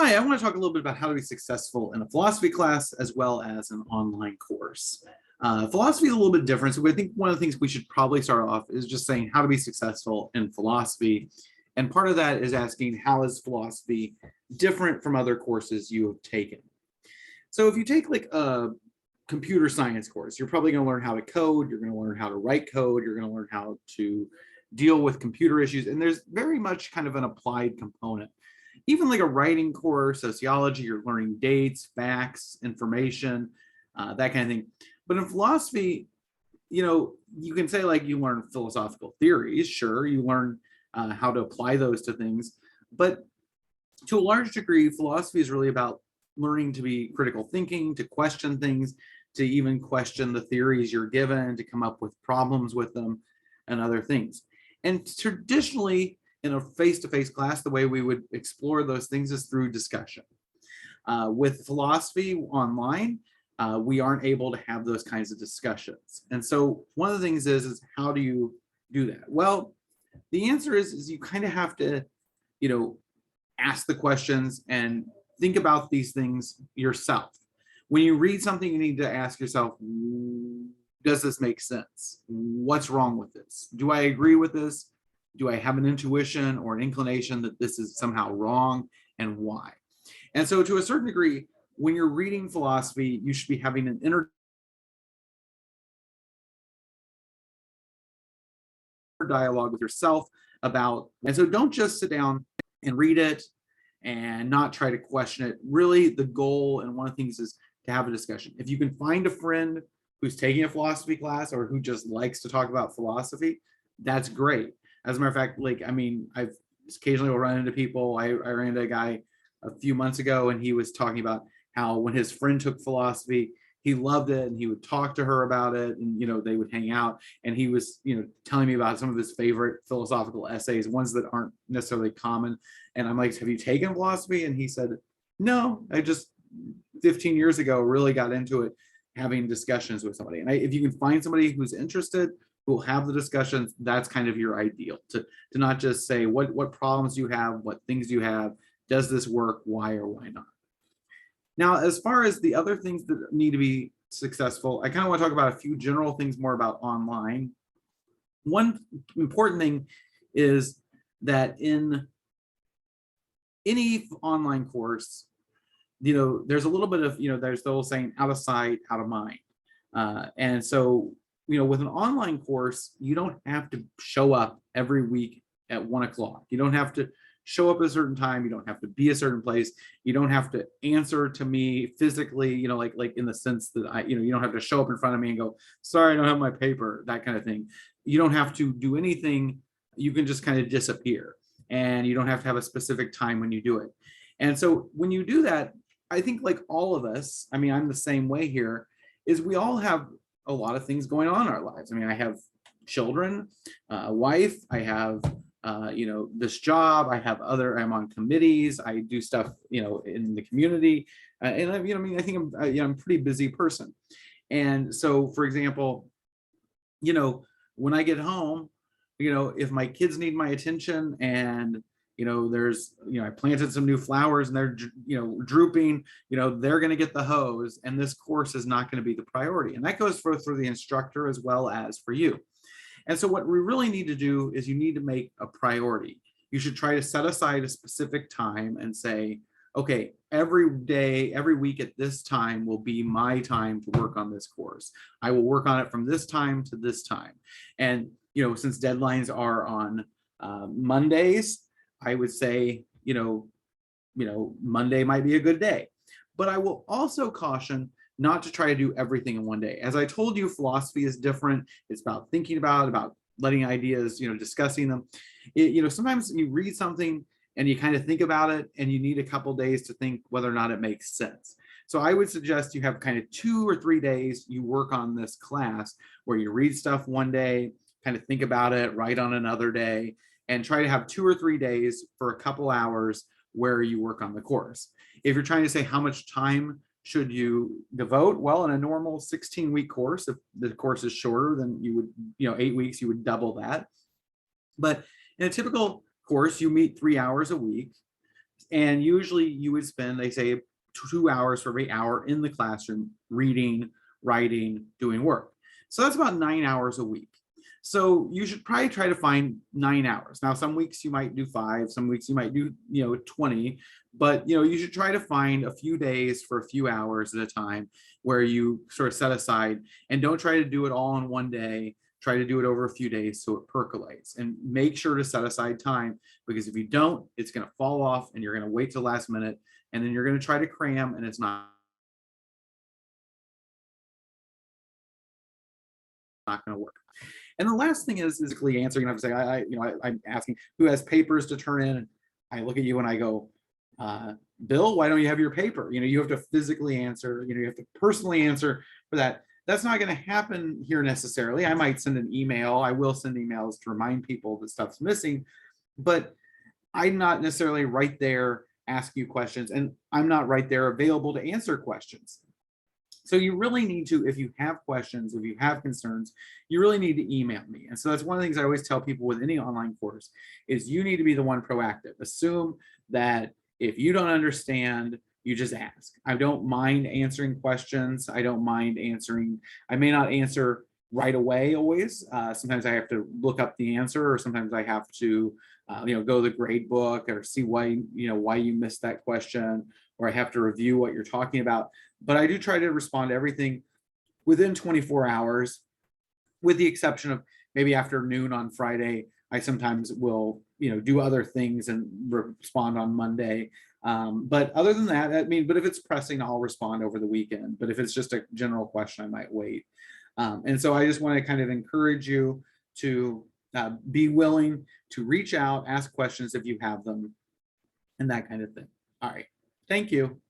Hi, I want to talk a little bit about how to be successful in a philosophy class as well as an online course. Philosophy is a little bit different. So I think one of the things we should probably start off is just saying how to be successful in philosophy. And part of that is asking how is philosophy different from other courses you have taken? So if you take like a computer science course, you're probably going to learn how to code, you're going to learn how to write code, you're going to learn how to deal with computer issues. And there's very much kind of an applied component. Even like a writing course, sociology, you're learning dates, facts, information, that kind of thing. But in philosophy, you can say like you learn philosophical theories, sure, you learn how to apply those to things. But to a large degree, philosophy is really about learning to be critical thinking, to question things, to even question the theories you're given, to come up with problems with them and other things. And traditionally, in a face-to-face class, the way we would explore those things is through discussion. With philosophy online, we aren't able to have those kinds of discussions. And so one of the things is how do you do that? Well, the answer is you kind of have to, ask the questions and think about these things yourself. When you read something, you need to ask yourself, does this make sense? What's wrong with this? Do I agree with this? Do I have an intuition or an inclination that this is somehow wrong, and why? And so to a certain degree, when you're reading philosophy, you should be having an inner dialogue with yourself about, and so don't just sit down and read it and not try to question it. Really, the goal and one of the things is to have a discussion. If you can find a friend who's taking a philosophy class or who just likes to talk about philosophy, that's great. As a matter of fact, I've occasionally will run into people. I ran into a guy a few months ago, and he was talking about how when his friend took philosophy, he loved it, and he would talk to her about it, and they would hang out. And he was, telling me about some of his favorite philosophical essays, ones that aren't necessarily common. And I'm like, "Have you taken philosophy?" And he said, "No, I just 15 years ago really got into it, having discussions with somebody." And if you can find somebody who's interested, who will have the discussions, that's kind of your ideal, to not just say what problems you have, what things you have, does this work, why or why not. Now, as far as the other things that need to be successful, I kind of want to talk about a few general things more about online. One important thing is that in any online course, there's a little bit of, there's the old saying, out of sight, out of mind. And so, with an online course, you don't have to show up every week at 1:00. You don't have to show up at a certain time. You don't have to be a certain place. You don't have to answer to me physically, like in the sense that you don't have to show up in front of me and go, "Sorry, I don't have my paper," that kind of thing. You don't have to do anything. You can just kind of disappear, and you don't have to have a specific time when you do it. And so when you do that, I think like all of us, I mean, I'm the same way here, is we all have a lot of things going on in our lives. I mean, I have children, a wife, I have this job, I'm on committees, I do stuff, in the community. And I think I'm a pretty busy person. And so, for example, when I get home, if my kids need my attention and there's I planted some new flowers and they're drooping, they're going to get the hose, and this course is not going to be the priority. And that goes for the instructor as well as for you. And so what we really need to do is you need to make a priority. You should try to set aside a specific time and say, okay, every day, every week at this time will be my time to work on this course. I will work on it from this time to this time. And since deadlines are on Mondays, I would say, Monday might be a good day. But I will also caution not to try to do everything in one day. As I told you, philosophy is different. It's about thinking about letting ideas, discussing them. Sometimes you read something and you kind of think about it and you need a couple days to think whether or not it makes sense. So I would suggest you have kind of 2 or 3 days you work on this class where you read stuff one day, kind of think about it, write on another day, and try to have 2 or 3 days for a couple hours where you work on the course. If you're trying to say how much time should you devote, well, in a normal 16-week course, if the course is shorter, then you would, 8 weeks, you would double that. But in a typical course, you meet 3 hours a week. And usually you would spend, they say, 2 hours for every hour in the classroom reading, writing, doing work. So that's about 9 hours a week. So you should probably try to find 9 hours. Now, some weeks you might do 5, some weeks you might do 20, but you should try to find a few days for a few hours at a time where you sort of set aside, and don't try to do it all in one day. Try to do it over a few days so it percolates, and make sure to set aside time, because if you don't, it's going to fall off and you're going to wait till the last minute, and then you're going to try to cram and it's not going to work. And the last thing is physically answering. I'm saying, I'm asking who has papers to turn in. I look at you and I go, Bill, why don't you have your paper? You have to physically answer. You have to personally answer for that. That's not going to happen here necessarily. I might send an email. I will send emails to remind people that stuff's missing, but I'm not necessarily right there ask you questions, and I'm not right there available to answer questions. So you really need to, if you have questions, if you have concerns, you really need to email me. And so that's one of the things I always tell people with any online course is you need to be the one proactive. Assume that if you don't understand, you just ask. I don't mind answering questions. I don't mind answering. I may not answer right away always. Sometimes I have to look up the answer, or sometimes I have to, go to the grade book or see why you missed that question, or I have to review what you're talking about. But I do try to respond to everything within 24 hours, with the exception of maybe after noon on Friday. I sometimes will, do other things and respond on Monday. But other than that, but if it's pressing, I'll respond over the weekend. But if it's just a general question, I might wait. And so I just want to kind of encourage you to be willing to reach out, ask questions if you have them, and that kind of thing. All right. Thank you.